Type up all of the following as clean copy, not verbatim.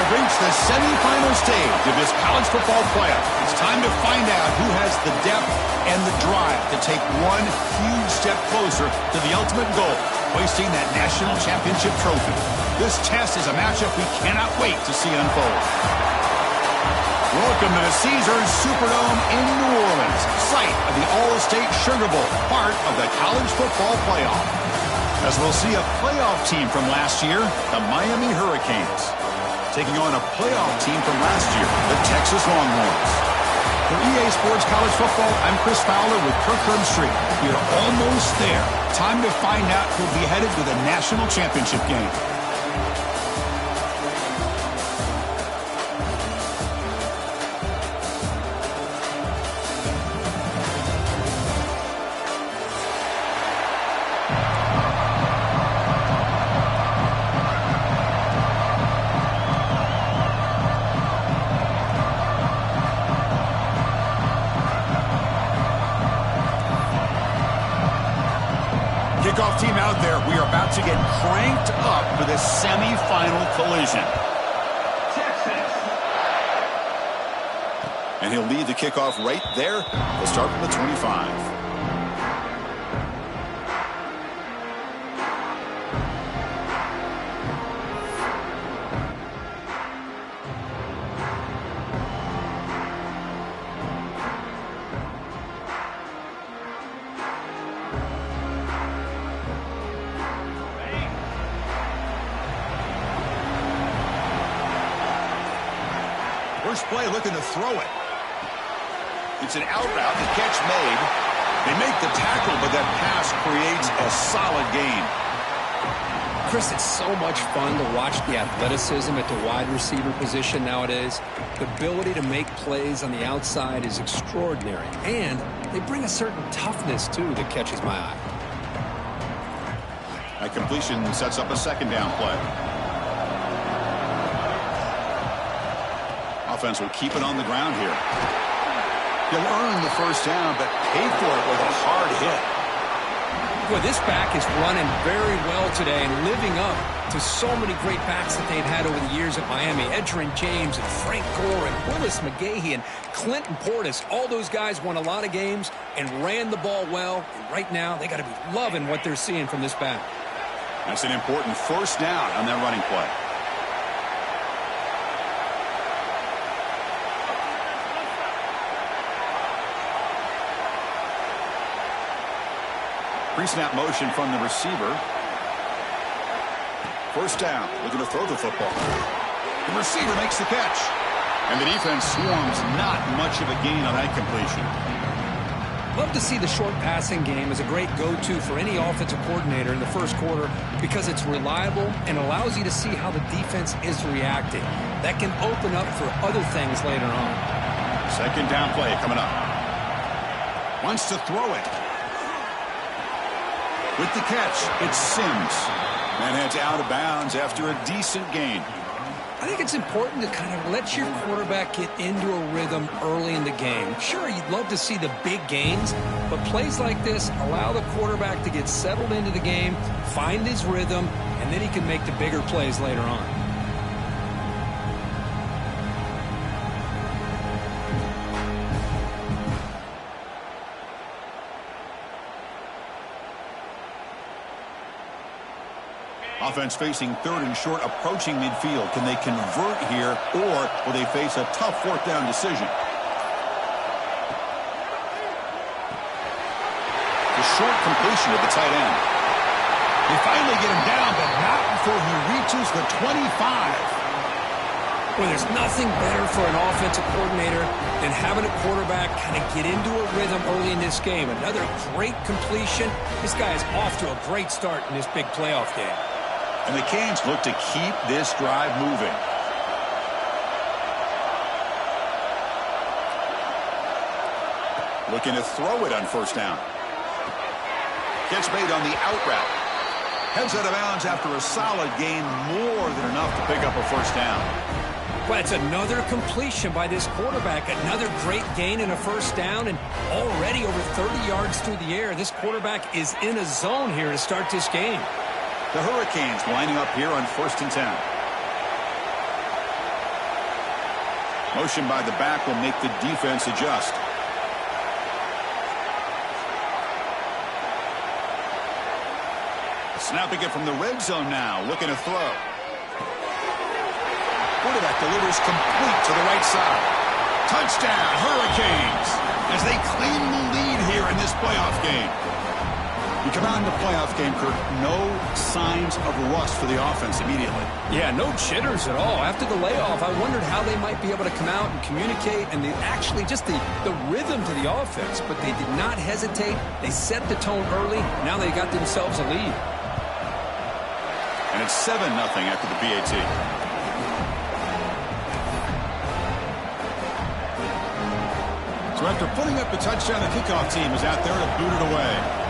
have reached the semifinal stage of this college football playoff. It's time to find out who has the depth and the drive to take one huge step closer to the ultimate goal, hoisting that national championship trophy. This test is a matchup we cannot wait to see unfold. Welcome to the Caesars Superdome in New Orleans, site of the All-State Sugar Bowl, part of the college football playoff. As we'll see a playoff team from last year, the Miami Hurricanes, taking on a playoff team from last year, the Texas Longhorns. For EA Sports College Football, I'm Chris Fowler with Kirk Herbstreit. We're almost there. Time to find out who'll be headed to the national championship game. Kickoff team out there. We are about to get cranked up for this semifinal collision. Texas. And he'll lead the kickoff right there. They'll start from the 25. First play looking to throw it. It's an out route, the catch made. They make the tackle, but that pass creates a solid gain. Chris, it's so much fun to watch the athleticism at the wide receiver position nowadays. The ability to make plays on the outside is extraordinary, and they bring a certain toughness, too, that catches my eye. That completion sets up a second down play. Offense will keep it on the ground here. He'll earn the first down, but pay for it with a hard hit. Boy, this back is running very well today and living up to so many great backs that they've had over the years at Miami. Edgerrin James and Frank Gore and Willis McGahee and Clinton Portis. All those guys won a lot of games and ran the ball well. And right now, they got to be loving what they're seeing from this back. That's an important first down on that running play. Pre-snap motion from the receiver. First down, looking to throw the football. The receiver makes the catch. And the defense swarms, not much of a gain on that completion. Love to see the short passing game as a great go-to for any offensive coordinator in the first quarter because it's reliable and allows you to see how the defense is reacting. That can open up for other things later on. Second down play coming up. Wants to throw it. With the catch, it's Sims. And heads out of bounds after a decent gain. I think it's important to kind of let your quarterback get into a rhythm early in the game. Sure, you'd love to see the big gains, but plays like this allow the quarterback to get settled into the game, find his rhythm, and then he can make the bigger plays later on. Offense facing third and short, approaching midfield. Can they convert here, or will they face a tough fourth down decision? The short completion of the tight end. They finally get him down, but not before he reaches the 25. Well, there's nothing better for an offensive coordinator than having a quarterback kind of get into a rhythm early in this game. Another great completion. This guy is off to a great start in this big playoff game. And the Canes look to keep this drive moving. Looking to throw it on first down. Gets made on the out route. Heads out of bounds after a solid gain, more than enough to pick up a first down. Well, it's another completion by this quarterback. Another great gain and a first down, and already over 30 yards through the air. This quarterback is in a zone here to start this game. The Hurricanes lining up here on 1st and 10. Motion by the back will make the defense adjust. Snapping it from the red zone now, looking to throw. Quarterback delivers complete to the right side. Touchdown, Hurricanes, as they claim the lead here in this playoff game. You come out in the playoff game, Kirk, no signs of rust for the offense immediately. Yeah, no jitters at all. After the layoff, I wondered how they might be able to come out and communicate, and actually just the rhythm to the offense. But they did not hesitate. They set the tone early. Now they got themselves a lead. And it's 7-0 after the PAT. So after putting up the touchdown, the kickoff team is out there to boot it away.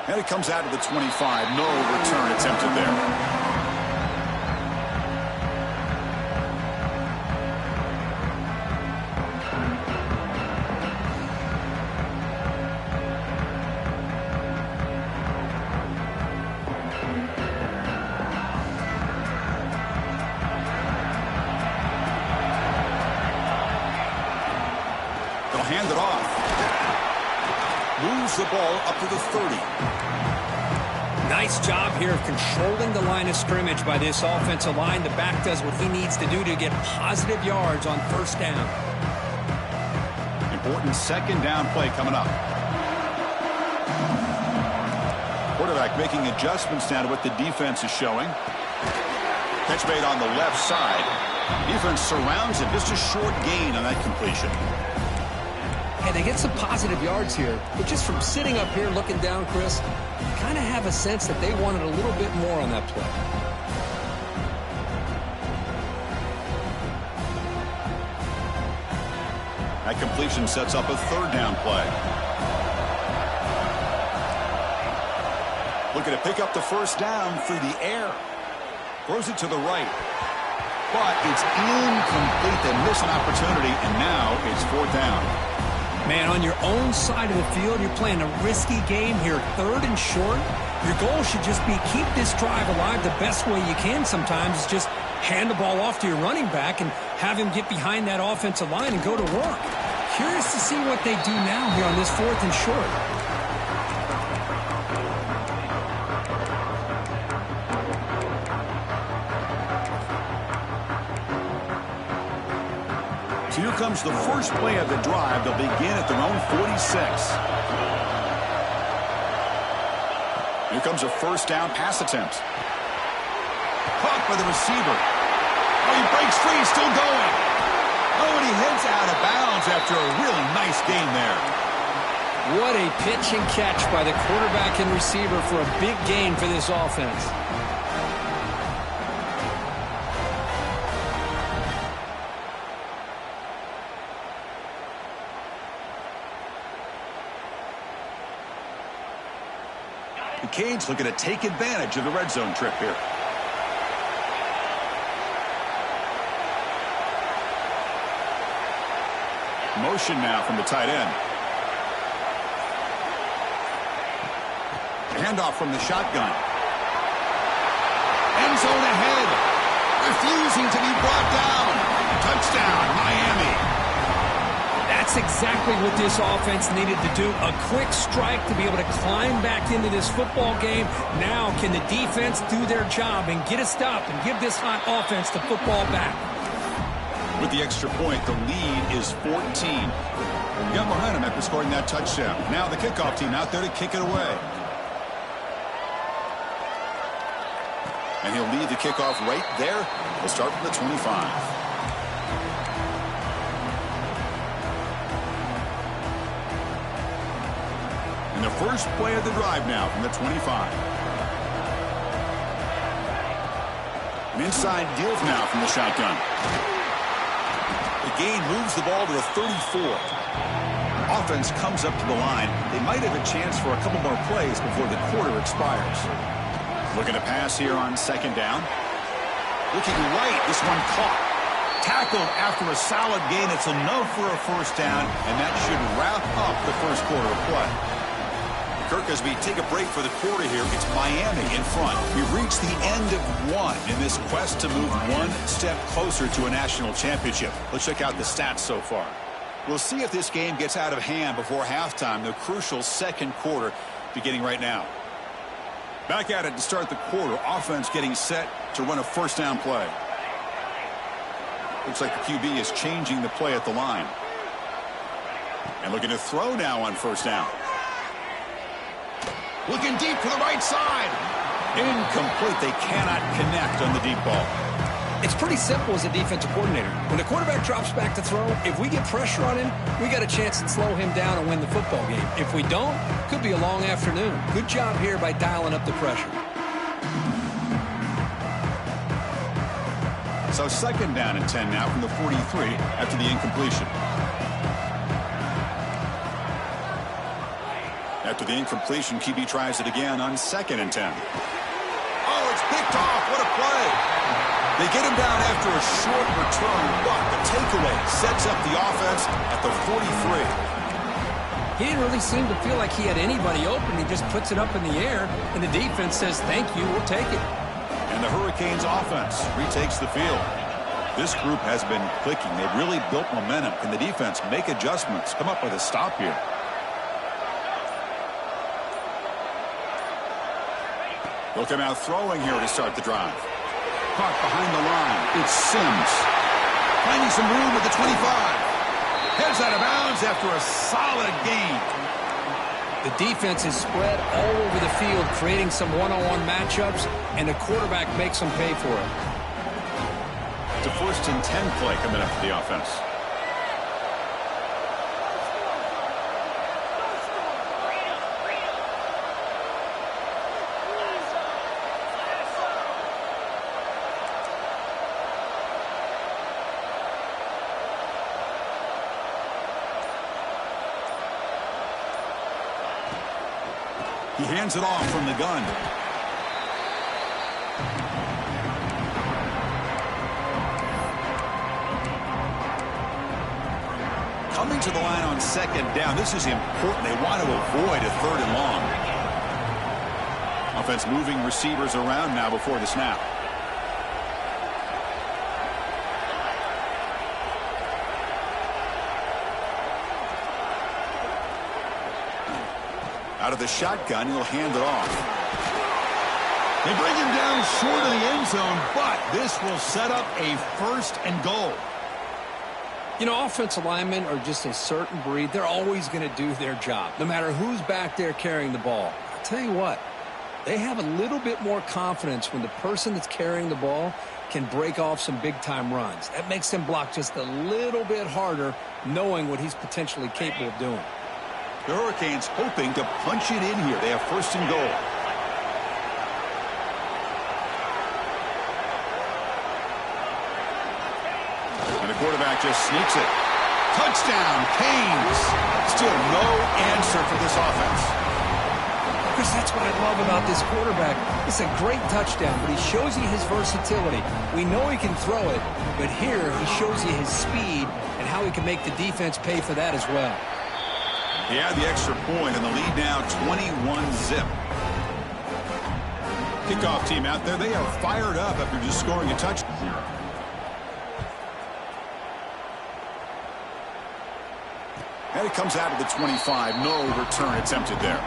And it comes out to the 25. No return attempted there. Hand it off. Moves the ball up to the 30. Nice job here of controlling the line of scrimmage by this offensive line. The back does what he needs to do to get positive yards on first down. Important second down play coming up. Quarterback making adjustments now to what the defense is showing. Catch made on the left side. Defense surrounds it. Just a short gain on that completion. Hey, they get some positive yards here, but just from sitting up here looking down, Chris, you kind of have a sense that they wanted a little bit more on that play. That completion sets up a third down play. Looking to pick up the first down through the air. Throws it to the right. But it's incomplete. They miss an opportunity, and now it's fourth down. Man, on your own side of the field, you're playing a risky game here, third and short. Your goal should just be keep this drive alive the best way you can sometimes. Is just hand the ball off to your running back and have him get behind that offensive line and go to work. Curious to see what they do now here on this fourth and short. So here comes the first play of the drive. They'll begin at their own 46. Here comes a first down pass attempt. Caught by the receiver. Oh, he breaks free, still going. Oh, and he heads out of bounds after a really nice gain there. What a pitch and catch by the quarterback and receiver for a big gain for this offense. The Canes looking to take advantage of the red zone trip here. Motion now from the tight end. Handoff from the shotgun. End zone ahead. Refusing to be brought down. Touchdown, Miami. That's exactly what this offense needed to do. A quick strike to be able to climb back into this football game. Now can the defense do their job and get a stop and give this hot offense the football back? With the extra point, the lead is 14. You got momentum after scoring that touchdown. Now the kickoff team out there to kick it away. And he'll lead the kickoff right there. We'll start from the 25. And the first play of the drive now from the 25. An inside deal now from the shotgun. The gain moves the ball to the 34. Offense comes up to the line. They might have a chance for a couple more plays before the quarter expires. Looking to pass here on second down. Looking right, this one caught. Tackled after a solid gain. It's enough for a first down, and that should wrap up the first quarter of play. Kirk, as we take a break for the quarter here, it's Miami in front. We've reached the end of one in this quest to move one step closer to a national championship. Let's check out the stats so far. We'll see if this game gets out of hand before halftime, the crucial second quarter beginning right now. Back at it to start the quarter. Offense getting set to run a first down play. Looks like the QB is changing the play at the line. And looking to throw now on first down. Looking deep to the right side. Incomplete. They cannot connect on the deep ball. It's pretty simple as a defensive coordinator. When the quarterback drops back to throw, if we get pressure on him, we got a chance to slow him down and win the football game. If we don't, could be a long afternoon. Good job here by dialing up the pressure. So second down and 10 now from the 43 after the incompletion. After the incompletion, QB tries it again on second and 10. Oh, it's picked off. What a play. They get him down after a short return, but the takeaway sets up the offense at the 43. He didn't really seem to feel like he had anybody open. He just puts it up in the air, and the defense says, thank you, we'll take it. And the Hurricanes offense retakes the field. This group has been clicking. They've really built momentum. Can the defense make adjustments, come up with a stop here? They'll come out throwing here to start the drive. Caught behind the line. It's Sims. Finding some room at the 25. Heads out of bounds after a solid gain. The defense is spread all over the field, creating some one-on-one matchups, and the quarterback makes them pay for it. It's a first and 10 play coming up for the offense. He hands it off from the gun. Coming to the line on second down. This is important. They want to avoid a third and long. Offense moving receivers around now before the snap. Out of the shotgun, he'll hand it off. They bring him down short of the end zone, but this will set up a first and goal. You know, offensive linemen are just a certain breed. They're always going to do their job, no matter who's back there carrying the ball. I'll tell you what, they have a little bit more confidence when the person that's carrying the ball can break off some big-time runs. That makes them block just a little bit harder, knowing what he's potentially capable of doing. The Hurricanes hoping to punch it in here. They have first and goal. And the quarterback just sneaks it. Touchdown, Canes. Still no answer for this offense. Chris, that's what I love about this quarterback. It's a great touchdown, but he shows you his versatility. We know he can throw it, but here he shows you his speed and how he can make the defense pay for that as well. He had the extra point, and the lead now 21-zip. Kickoff team out there. They are fired up after just scoring a touchdown. And it comes out of the 25. No return attempted there.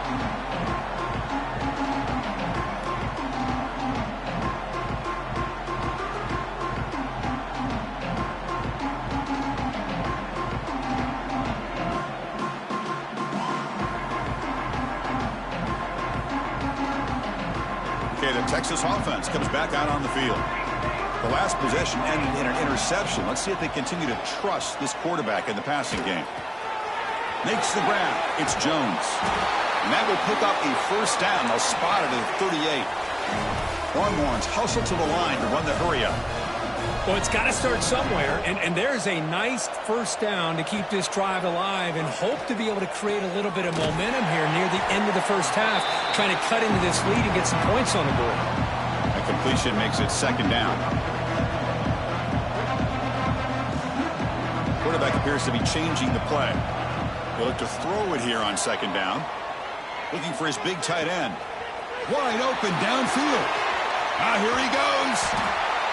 Okay, the Texas offense comes back out on the field. The last possession ended in an interception. Let's see if they continue to trust this quarterback in the passing game. Makes the grab. It's Jones. And that will pick up a first down. They'll spot it at 38. Longhorns hustle to the line to run the hurry up. Well, it's got to start somewhere, and there's a nice first down to keep this drive alive and hope to be able to create a little bit of momentum here near the end of the first half, trying to cut into this lead and get some points on the board. A completion makes it second down. Quarterback appears to be changing the play. They'll look to throw it here on second down. Looking for his big tight end. Wide open downfield. Here he goes.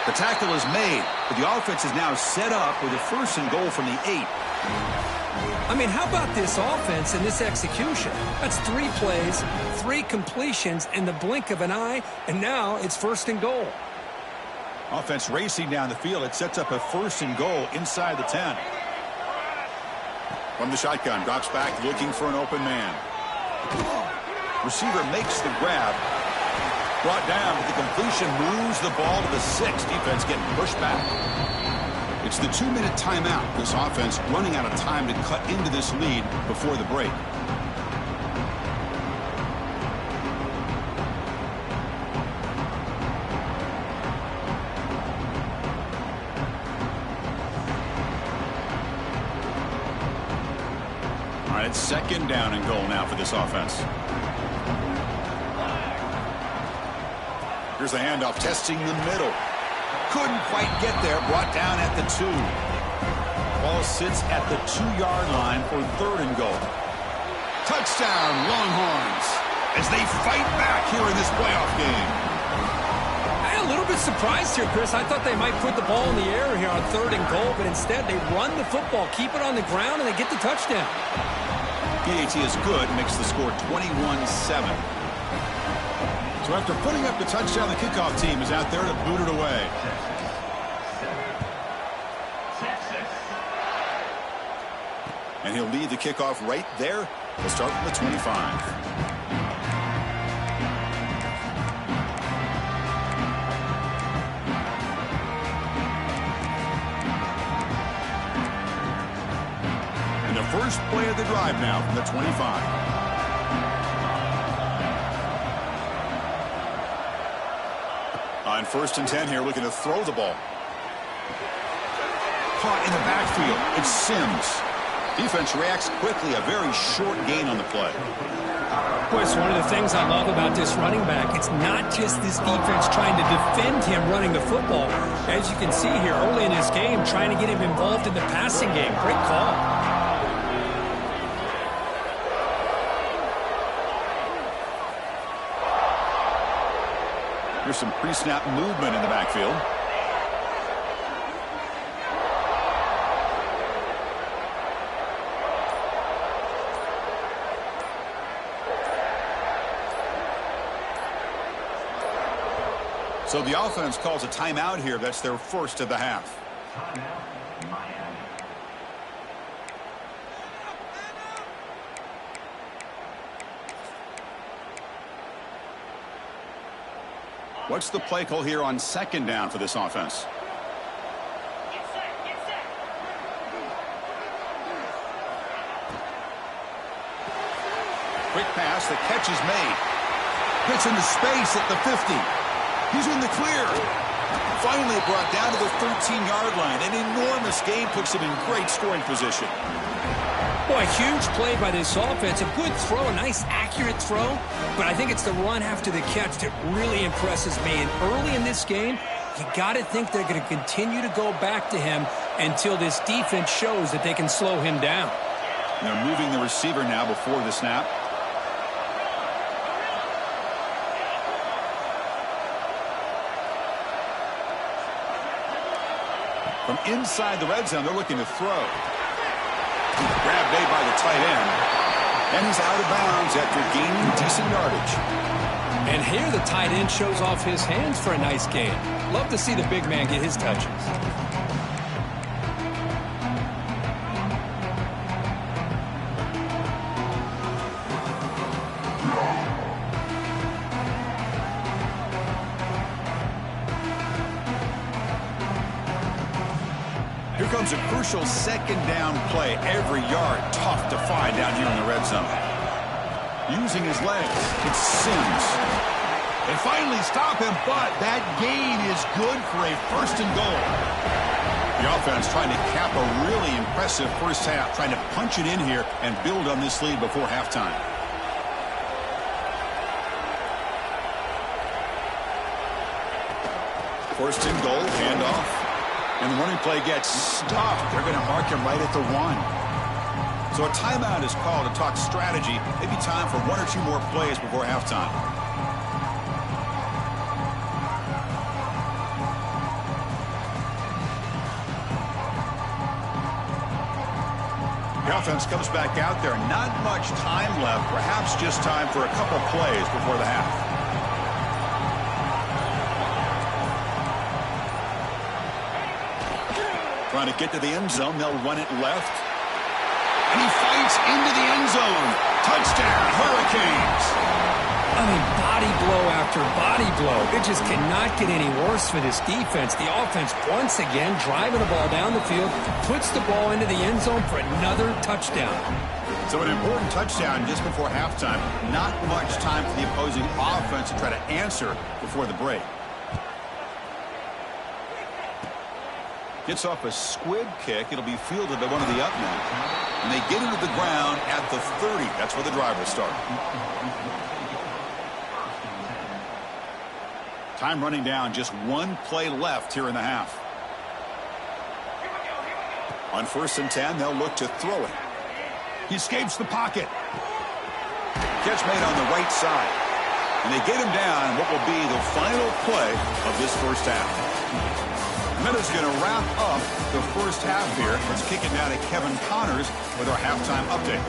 The tackle is made, but the offense is now set up with a 1st and goal from the 8. I mean, how about this offense and this execution? That's 3 plays, 3 completions in the blink of an eye, and now it's 1st and goal. Offense racing down the field. It sets up a 1st and goal inside the 10. From the shotgun, drops back looking for an open man. Receiver makes the grab. Brought down, but the completion moves the ball to the 6. Defense getting pushed back. It's the 2-minute timeout. This offense running out of time to cut into this lead before the break. All right, it's 2nd down and goal now for this offense. Here's the handoff, testing the middle. Couldn't quite get there, brought down at the 2. Ball sits at the 2-yard line for 3rd and goal. Touchdown, Longhorns, as they fight back here in this playoff game. I'm a little bit surprised here, Chris. I thought they might put the ball in the air here on 3rd and goal, but instead they run the football, keep it on the ground, and they get the touchdown. PAT is good, makes the score 21-7. So after putting up the touchdown, the kickoff team is out there to boot it away. And he'll lead the kickoff right there. He'll start from the 25. And the first play of the drive now from the 25. On 1st and 10 here, looking to throw the ball. Caught in the backfield. It's Sims. Defense reacts quickly. A very short gain on the play. Boy, it's one of the things I love about this running back. It's not just this defense trying to defend him running the football. As you can see here early in this game, trying to get him involved in the passing game. Great call. There's some pre-snap movement in the backfield. So the offense calls a timeout here. That's their 1st of the half. What's the play call here on 2nd down for this offense? Quick pass, the catch is made. Gets into space at the 50. He's in the clear. Finally brought down to the 13-yard line. An enormous gain puts him in great scoring position. Boy, huge play by this offense. A good throw, a nice accurate throw. But I think it's the run after the catch that really impresses me. And early in this game, you got to think they're going to continue to go back to him until this defense shows that they can slow him down. They're moving the receiver now before the snap. From inside the red zone, they're looking to throw. Grab made by the tight end. And he's out of bounds after gaining decent yardage. And here the tight end shows off his hands for a nice gain. Love to see the big man get his touches. Here comes a crucial 2nd down play. Every yard tough to find down here in the red zone. Using his legs, it's Sims. They finally stop him, but that gain is good for a 1st and goal. The offense trying to cap a really impressive first half, trying to punch it in here and build on this lead before halftime. First and goal, handoff. And the running play gets stopped. They're going to mark him right at the 1. So a timeout is called to talk strategy. Maybe time for one or two more plays before halftime. The offense comes back out there. Not much time left. Perhaps just time for a couple plays before the half. Trying to get to the end zone. They'll run it left. And he fights into the end zone. Touchdown, Hurricanes. I mean, body blow after body blow. It just cannot get any worse for this defense. The offense, once again, driving the ball down the field, puts the ball into the end zone for another touchdown. So an important touchdown just before halftime. Not much time for the opposing offense to try to answer before the break. Gets off a squib kick. It'll be fielded by one of the up men. And they get into the ground at the 30. That's where the drive will start. Time running down. Just one play left here in the half. On 1st and 10, they'll look to throw it. He escapes the pocket. Catch made on the right side. And they get him down what will be the final play of this first half. Minutes going to wrap up the first half here. Let's kick it now to Kevin Connors with our halftime update.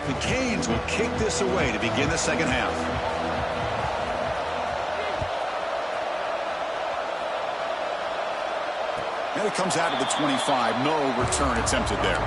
The Canes will kick this away to begin the second half. And it comes out to the 25. No return attempted there.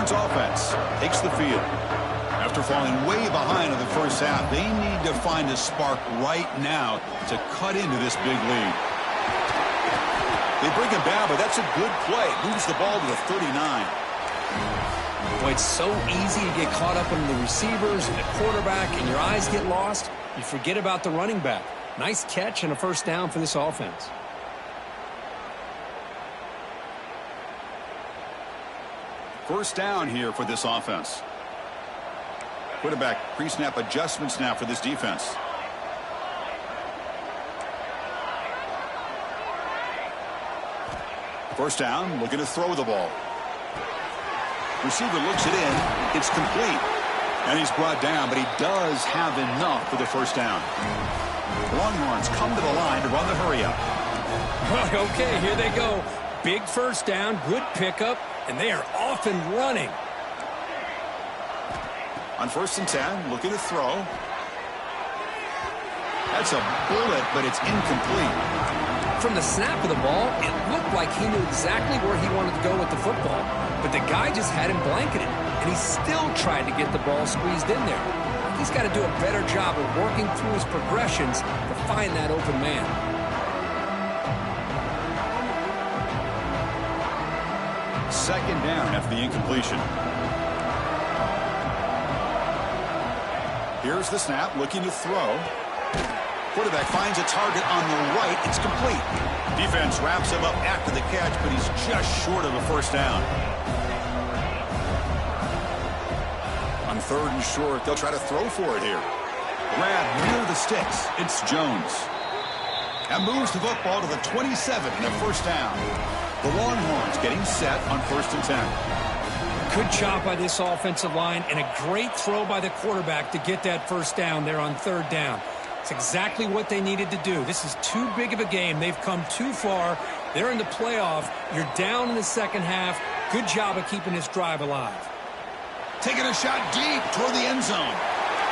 Offense takes the field. After falling way behind in the first half, they need to find a spark right now to cut into this big lead. They bring him down, but that's a good play. Moves the ball to the 39. Boy, it's so easy to get caught up in the receivers and the quarterback, and your eyes get lost. You forget about the running back. Nice catch and a first down for this offense. First down here for this offense. Quarterback pre-snap adjustments now for this defense. First down, looking to throw the ball. Receiver looks it in. It's complete. And he's brought down, but he does have enough for the first down. Longhorns come to the line to run the hurry up. Okay, here they go. Big first down, good pickup, and they are off and running. On 1st and 10, looking to throw. That's a bullet, but it's incomplete. From the snap of the ball, it looked like he knew exactly where he wanted to go with the football, but the guy just had him blanketed, and he still tried to get the ball squeezed in there. He's got to do a better job of working through his progressions to find that open man. Second down after the incompletion. Here's the snap, looking to throw. Quarterback finds a target on the right. It's complete. Defense wraps him up after the catch, but he's just short of a first down. On 3rd and short, they'll try to throw for it here. Grab near the sticks. It's Jones. And moves the football to the 27 and a first down. The Longhorns getting set on 1st and 10. Good job by this offensive line and a great throw by the quarterback to get that first down there on 3rd down. It's exactly what they needed to do. This is too big of a game. They've come too far. They're in the playoff. You're down in the second half. Good job of keeping this drive alive. Taking a shot deep toward the end zone.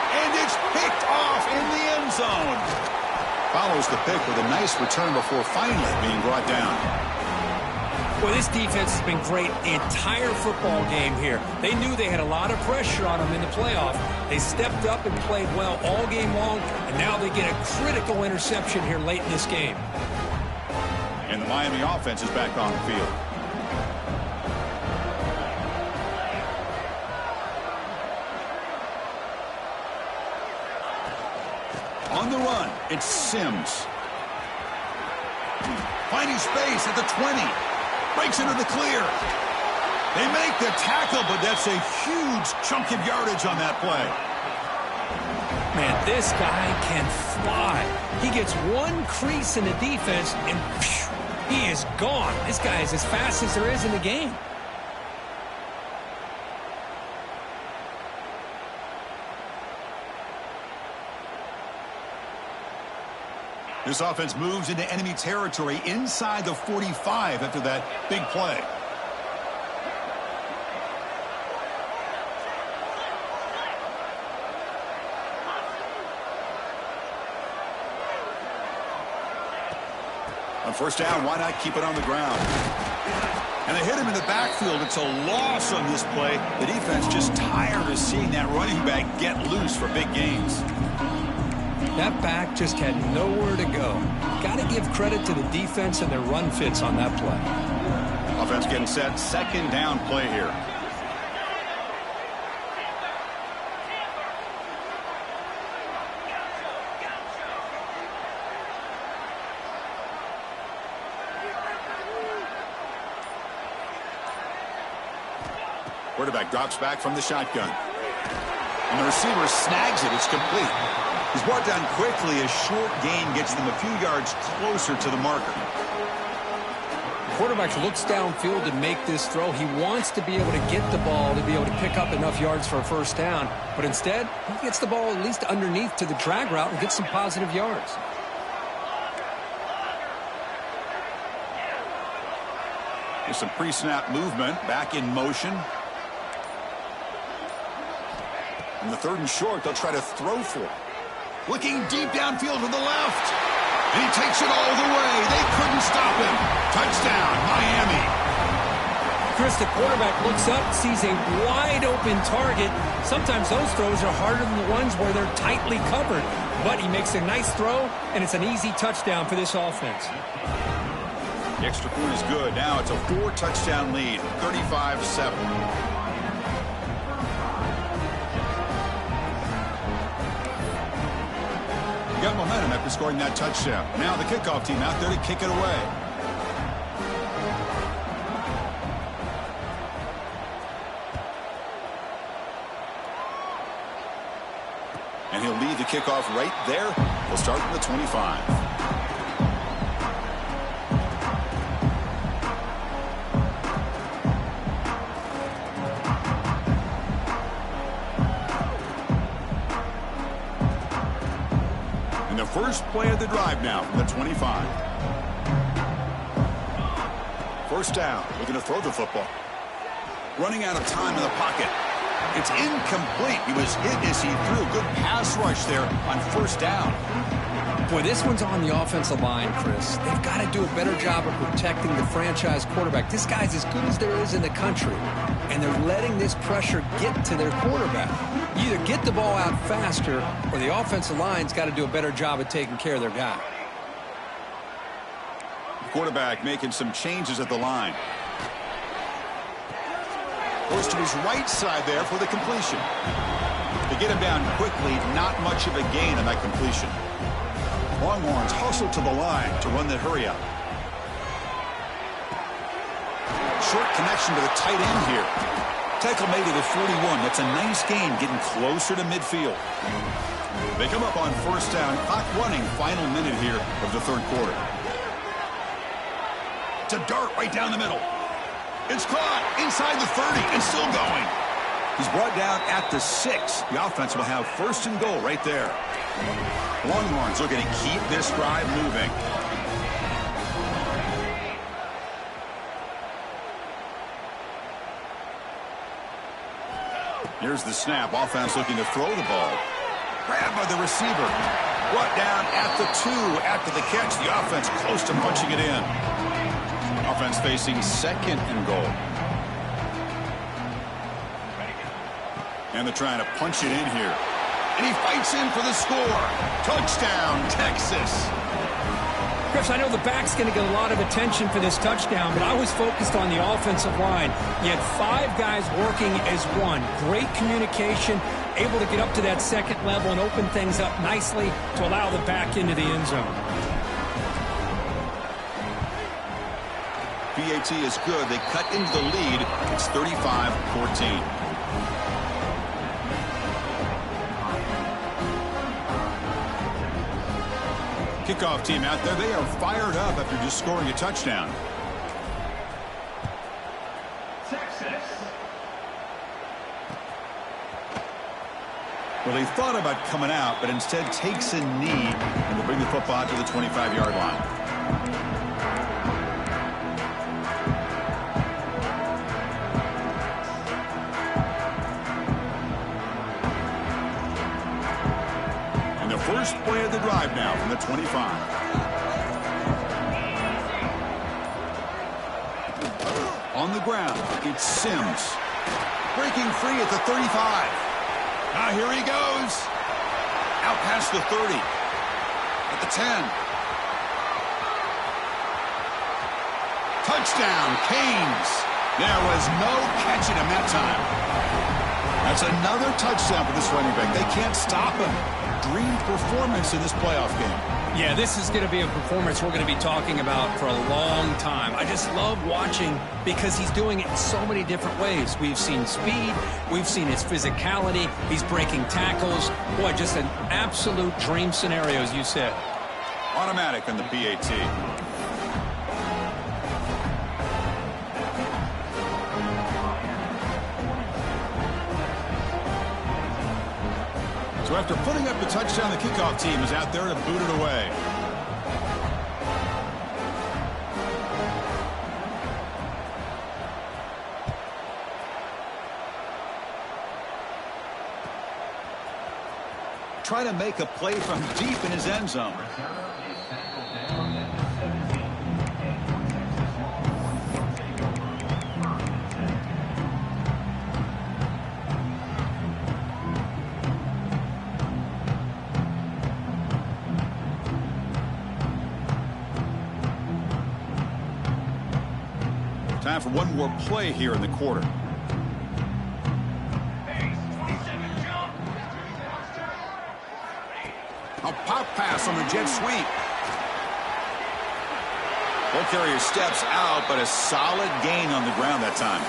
And it's picked off in the end zone. Follows the pick with a nice return before finally being brought down. Boy, this defense has been great the entire football game here. They knew they had a lot of pressure on them in the playoff. They stepped up and played well all game long, and now they get a critical interception here late in this game. And the Miami offense is back on the field. On the run, it's Sims. Finding space at the 20. Breaks into the clear. They make the tackle, but that's a huge chunk of yardage on that play. Man, this guy can fly. He gets one crease in the defense, and phew, he is gone. This guy is as fast as there is in the game. This offense moves into enemy territory inside the 45 after that big play. On first down, why not keep it on the ground? And they hit him in the backfield. It's a loss on this play. The defense just tired of seeing that running back get loose for big gains. That back just had nowhere to go. Got to give credit to the defense and their run fits on that play. Offense getting set. Second down play here. Quarterback drops back from the shotgun. And the receiver snags it. It's complete. He's brought down quickly. A short gain gets them a few yards closer to the marker. The quarterback looks downfield to make this throw. He wants to be able to get the ball to be able to pick up enough yards for a first down. But instead, he gets the ball at least underneath to the drag route and gets some positive yards. There's some pre-snap movement. Back in motion. In the third and short, they'll try to throw for it. Looking deep downfield to the left. And he takes it all the way. They couldn't stop him. Touchdown, Miami. Chris, the quarterback looks up, sees a wide-open target. Sometimes those throws are harder than the ones where they're tightly covered. But he makes a nice throw, and it's an easy touchdown for this offense. The extra point is good. Now it's a 4-touchdown lead, 35-7. Got momentum after scoring that touchdown. Now the kickoff team out there to kick it away. And he'll lead the kickoff right there. We'll start from the 25. First play of the drive now from the 25. First down. Looking to throw the football. Running out of time in the pocket. It's incomplete. He was hit as he threw. Good pass rush there on first down. Boy, this one's on the offensive line, Chris. They've got to do a better job of protecting the franchise quarterback. This guy's as good as there is in the country, and they're letting this pressure get to their quarterback. You either get the ball out faster, or the offensive line's got to do a better job of taking care of their guy. The quarterback making some changes at the line. Goes to his right side there for the completion. To get him down quickly, not much of a gain on that completion. Longhorns hustle to the line to run the hurry up. Short connection to the tight end here. Tackle made at the 41. That's a nice gain, getting closer to midfield. They come up on first down. Clock running, final minute here of the third quarter. It's a dart right down the middle. It's caught inside the 30 and still going. He's brought down at the 6. The offense will have first and goal right there. Longhorns looking to keep this drive moving. Here's the snap. Offense looking to throw the ball. Grabbed by the receiver. Brought down at the 2 after the catch. The offense close to punching it in. Offense facing second and goal. And they're trying to punch it in here. And he fights in for the score. Touchdown, Texas. Chris, I know the back's going to get a lot of attention for this touchdown, but I was focused on the offensive line. You had 5 guys working as one. Great communication, able to get up to that second level and open things up nicely to allow the back into the end zone. PAT is good. They cut into the lead. It's 35-14. Kickoff team out there. They are fired up after just scoring a touchdown. Well, they thought about coming out, but instead takes a knee and will bring the football to the 25-yard line. And the first play of the drive now from the 25. On the ground, it's Sims. Breaking free at the 35. Now here he goes. Out past the 30. At the 10. Touchdown, Canes. There was no catching him that time. That's another touchdown for this running back. They can't stop him. Dream performance in this playoff game. Yeah, this is going to be a performance we're going to be talking about for a long time. I just love watching because he's doing it in so many different ways. We've seen speed. We've seen his physicality. He's breaking tackles. Boy, just an absolute dream scenario, as you said. Automatic on the PAT. So after putting up the touchdown, the kickoff team is out there to boot it away. Trying to make a play from deep in his end zone. Time for one more play here in the quarter. A pop pass on the jet sweep. Ball carrier steps out, but a solid gain on the ground that time.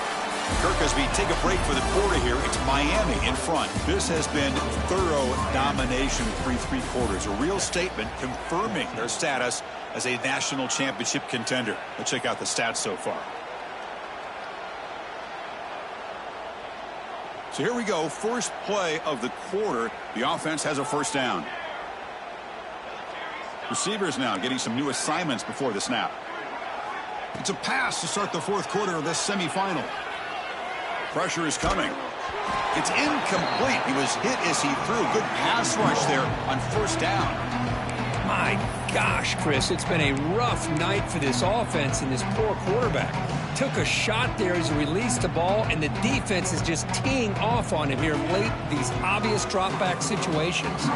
Kirk, as we take a break for the quarter here, it's Miami in front. This has been thorough domination through three quarters. A real statement confirming their status as a national championship contender. Let's check out the stats so far. So here we go, first play of the quarter. The offense has a first down. Receivers now getting some new assignments before the snap. It's a pass to start the fourth quarter of this semifinal. Pressure is coming. It's incomplete. He was hit as he threw. Good pass rush there on first down. My gosh, Chris, it's been a rough night for this offense and this poor quarterback. Took a shot there as he released the ball, and the defense is just teeing off on him here late, these obvious drop-back situations.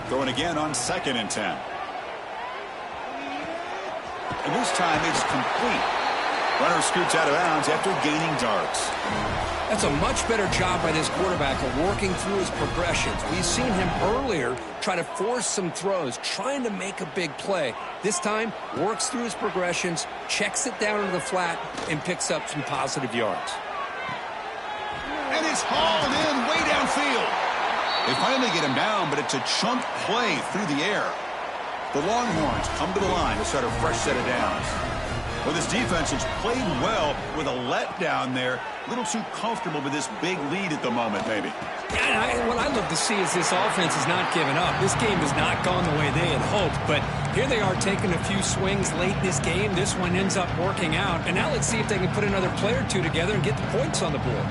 Throwing again on 2nd and 10. And this time it's complete. Runner scoots out of bounds after gaining yards. That's a much better job by this quarterback of working through his progressions. We've seen him earlier try to force some throws, trying to make a big play. This time, works through his progressions, checks it down into the flat, and picks up some positive yards. And it's hauled in way downfield. They finally get him down, but it's a chunk play through the air. The Longhorns come to the line to start a fresh set of downs. Well, this defense has played well with a letdown there. A little too comfortable with this big lead at the moment, maybe. Yeah, what I'd love to see is this offense is not giving up. This game has not gone the way they had hoped, but here they are taking a few swings late in this game. This one ends up working out, and now let's see if they can put another play or two together and get the points on the board.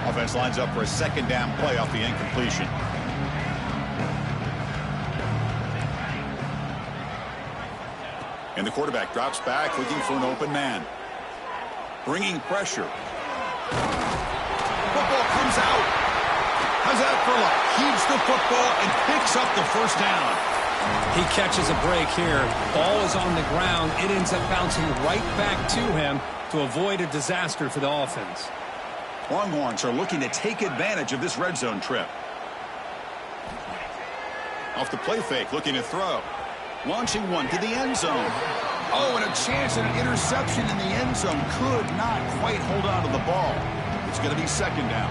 Offense lines up for a second down play off the incompletion. And the quarterback drops back looking for an open man. Bringing pressure. Football comes out. How's that for luck? Keeps the football and picks up the first down. He catches a break here. Ball is on the ground. It ends up bouncing right back to him to avoid a disaster for the offense. Longhorns are looking to take advantage of this red zone trip. Off the play fake, looking to throw. Launching one to the end zone. Oh, and a chance at an interception in the end zone. Could not quite hold on to the ball. It's going to be second down.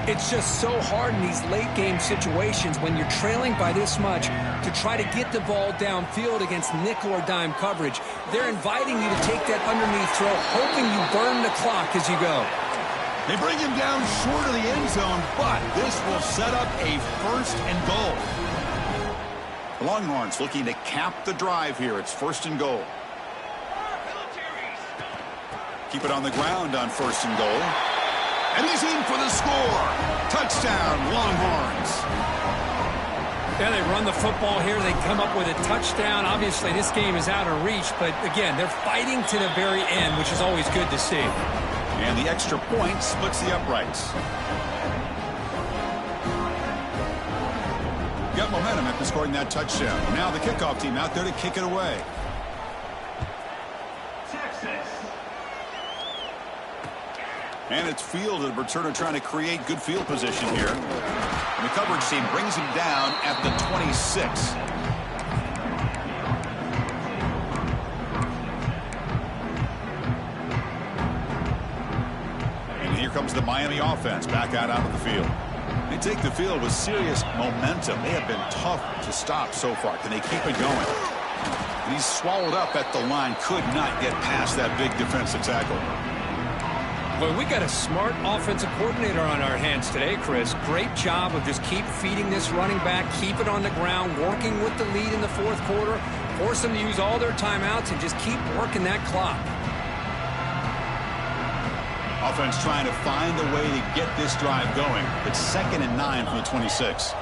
It's just so hard in these late-game situations when you're trailing by this much to try to get the ball downfield against nickel or dime coverage. They're inviting you to take that underneath throw, hoping you burn the clock as you go. They bring him down short of the end zone, but this will set up a first and goal. The Longhorns looking to cap the drive here. It's first and goal. Keep it on the ground on first and goal. And he's in for the score. Touchdown, Longhorns. Yeah, they run the football here. They come up with a touchdown. Obviously, this game is out of reach, but again, they're fighting to the very end, which is always good to see. And the extra point splits the uprights. Got momentum after scoring that touchdown. Now the kickoff team out there to kick it away. And it's fielded. Returner trying to create good field position here. And the coverage team brings him down at the 26. And here comes the Miami offense back out onto the field. They take the field with serious momentum. They have been tough to stop so far. Can they keep it going? And he's swallowed up at the line. Could not get past that big defensive tackle. Well, we got a smart offensive coordinator on our hands today, Chris. Great job of just keep feeding this running back, keep it on the ground, working with the lead in the fourth quarter, force them to use all their timeouts, and just keep working that clock. Offense trying to find a way to get this drive going. It's 2nd and 9 from the 26.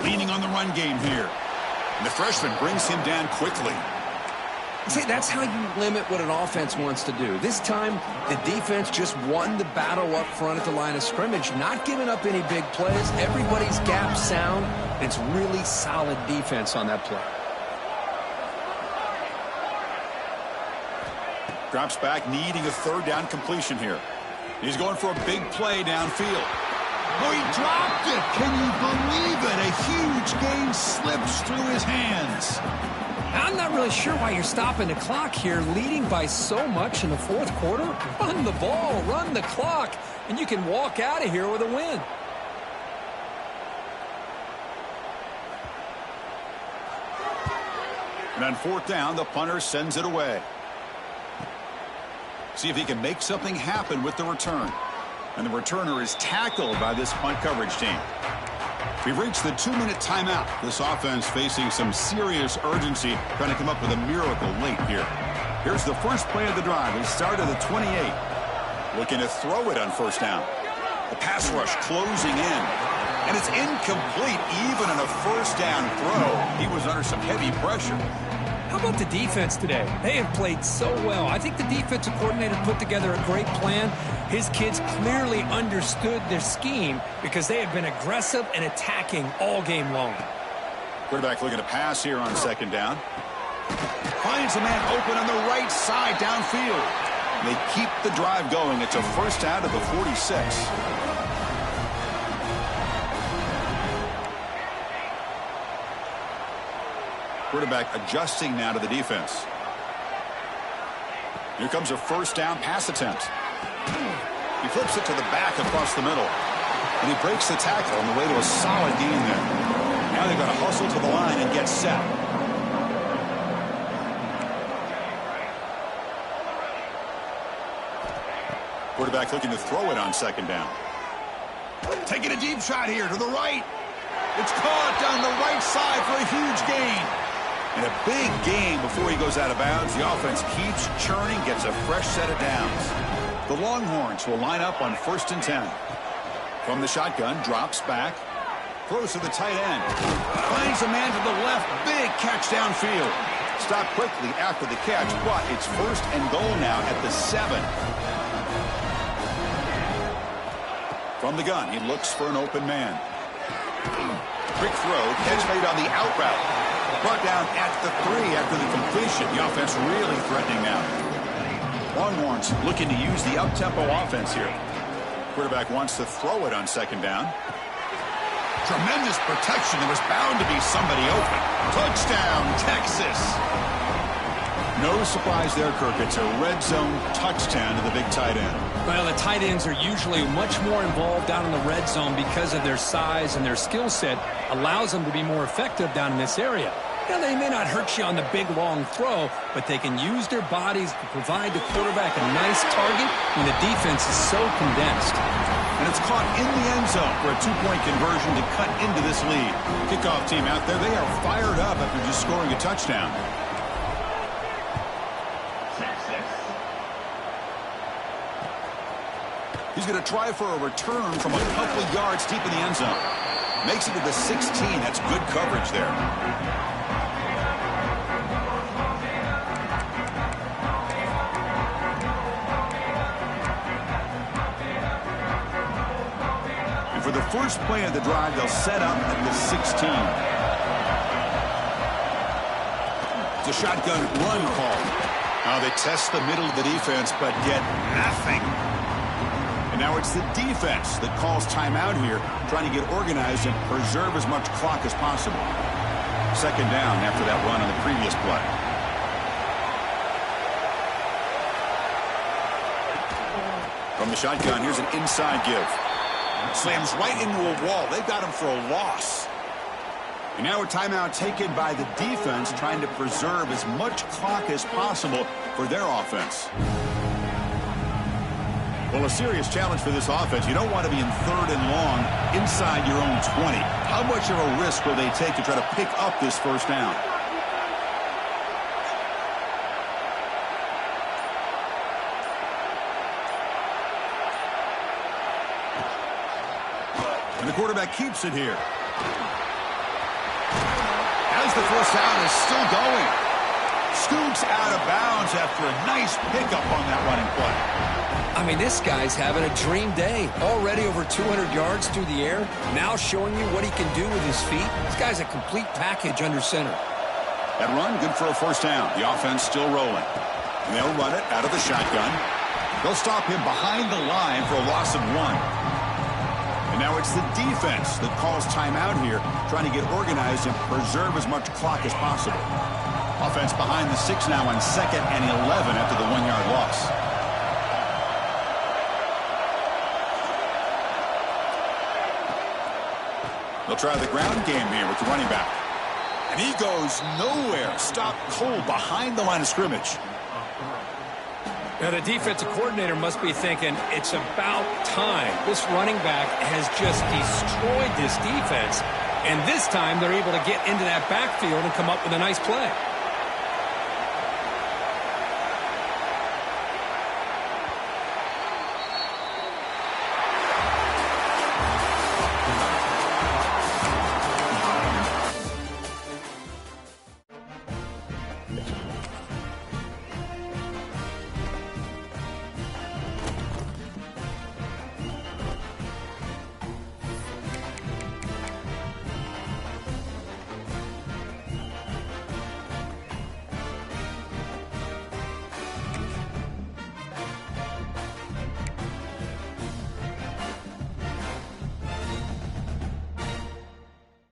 Leaning on the run game here. And the freshman brings him down quickly. See, that's how you limit what an offense wants to do. This time, the defense just won the battle up front at the line of scrimmage, not giving up any big plays. Everybody's gap sound. It's really solid defense on that play. Drops back, needing a third down completion here. He's going for a big play downfield. Oh, he dropped it. Can you believe it? A huge gain slips through his hands. I'm not really sure why you're stopping the clock here, leading by so much in the fourth quarter. Run the ball, run the clock, and you can walk out of here with a win. And on fourth down, the punter sends it away. See if he can make something happen with the return. And the returner is tackled by this punt coverage team. We've reached the 2-minute timeout. This offense facing some serious urgency, trying to come up with a miracle late here. Here's the first play of the drive. They start at the 28. Looking to throw it on first down. The pass rush closing in. And it's incomplete even on a first down throw. He was under some heavy pressure. How about the defense today? They have played so well. I think the defensive coordinator put together a great plan. His kids clearly understood their scheme because they have been aggressive and attacking all game long. Quarterback looking to pass here on second down. Finds a man open on the right side downfield. They keep the drive going. It's a first out of the 46. Quarterback adjusting now to the defense. Here comes a first down pass attempt. He flips it to the back across the middle. And he breaks the tackle on the way to a solid gain there. Now they've got to hustle to the line and get set. Quarterback looking to throw it on second down. Taking a deep shot here to the right. It's caught down the right side for a huge gain. And a big gain before he goes out of bounds. The offense keeps churning, gets a fresh set of downs. The Longhorns will line up on 1st and 10. From the shotgun, drops back. Throws to the tight end. Finds a man to the left. Big catch downfield. Stopped quickly after the catch, but it's 1st and goal now at the 7. From the gun, he looks for an open man. Quick throw, catch made on the out route. Brought down at the 3 after the completion. The offense really threatening now. Longhorns looking to use the up-tempo offense here. Quarterback wants to throw it on second down. Tremendous protection. There was bound to be somebody open. Touchdown, Texas. No surprise there, Kirk. It's a red zone touchdown to the big tight end. Well, the tight ends are usually much more involved down in the red zone because of their size, and their skill set allows them to be more effective down in this area. Now, they may not hurt you on the big, long throw, but they can use their bodies to provide the quarterback a nice target when the defense is so condensed. And it's caught in the end zone for a 2-point conversion to cut into this lead. Kickoff team out there, they are fired up after just scoring a touchdown. He's going to try for a return from a couple of yards deep in the end zone. Makes it to the 16. That's good coverage there. And for the first play of the drive, they'll set up at the 16. It's a shotgun run call. Now they test the middle of the defense, but get nothing. Now it's the defense that calls timeout here, trying to get organized and preserve as much clock as possible. Second down after that run on the previous play. From the shotgun, here's an inside give. Slams right into a wall. They've got him for a loss. And now a timeout taken by the defense, trying to preserve as much clock as possible for their offense. Well, a serious challenge for this offense. You don't want to be in 3rd and long inside your own 20. How much of a risk will they take to try to pick up this first down? And the quarterback keeps it here. As the first down is still going. Scoots out of bounds after a nice pickup on that running play. I mean, this guy's having a dream day. Already over 200 yards through the air. Now showing you what he can do with his feet. This guy's a complete package under center. That run, good for a first down. The offense still rolling. And they'll run it out of the shotgun. They'll stop him behind the line for a loss of 1. And now it's the defense that calls timeout here, trying to get organized and preserve as much clock as possible. Offense behind the 6 now on 2nd and 11 after the 1-yard loss. They'll try the ground game here with the running back. And he goes nowhere. Stopped cold behind the line of scrimmage. Now, the defensive coordinator must be thinking, it's about time. This running back has just destroyed this defense. And this time, they're able to get into that backfield and come up with a nice play.